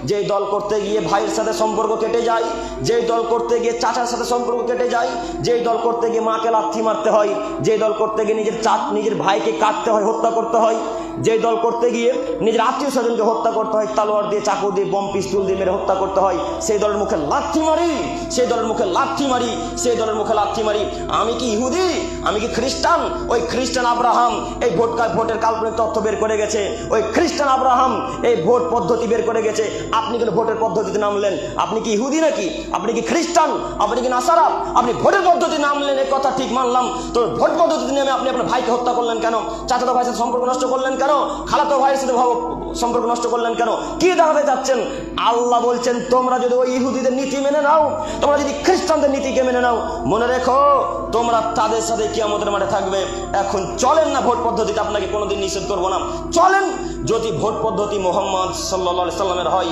যেই দল করতে গিয়ে ভাইয়ের সাথে সম্পর্ক কেটে যায়, যেই দল করতে গিয়ে চাচার সাথে সম্পর্ক কেটে যায়, যেই দল করতে গিয়ে মাকে লাথি মারতে হয়, যেই দল করতে গিয়ে নিজের ভাইকে কাটতে হয়, হত্যা করতে হয়, যেই দল করতে গিয়ে নিজের আত্মীয় স্বজনকে হত্যা করতে হয়, তালোয়ার দিয়ে, চাকু দিয়ে, বম পিস্তল দিয়ে মেরে হত্যা করতে হয়, সেই দলের মুখে লাথি মারি, সেই দলের মুখে লাথি মারি, সেই দলের মুখে লাথি মারি। আমি কি ইহুদি? আমি কি খ্রিস্টান? ওই খ্রিস্টান আব্রাহাম এই ভোটের কাল্পনিক তথ্য বের করে গেছে, ওই খ্রিস্টান আব্রাহাম এই ভোট পদ্ধতি বের করে গেছে। আপনি কেন ভোটের পদ্ধতিতে নামলেন? আপনি কি ইহুদি নাকি? আপনি কি খ্রিস্টান? আপনি কি নাসারা? আপনি ভোটের পদ্ধতি নামলেন, এই কথা ঠিক মানলাম। তো ভোট পদ্ধতিতে নেমে আপনি আপনার ভাইকে হত্যা করলেন কেন? চাচাতো ভাইয়ের সাথে সম্পর্ক নষ্ট করলেন কেন? খালাতো ভাইয়ের সাথে সম্পর্ক নষ্ট করলেন কেন? কি দেখাতে যাচ্ছেন? আল্লাহ বলছেন, তোমরা যদি ওই ইহুদিদের নীতি মেনে নাও, তোমরা যদি খ্রিস্টানদের নীতিকে মেনে নাও, মনে রেখো তোমরা তাদের সাথে কিয়ামতের মাঠে থাকবে। এখন চলেন না ভোট পদ্ধতিতে, আপনাকে কোনোদিন নিষেধ করবো না, চলেন। যদি ভোট পদ্ধতি মুহাম্মদ সাল্লাল্লাহু আলাইহি সাল্লামের হয়।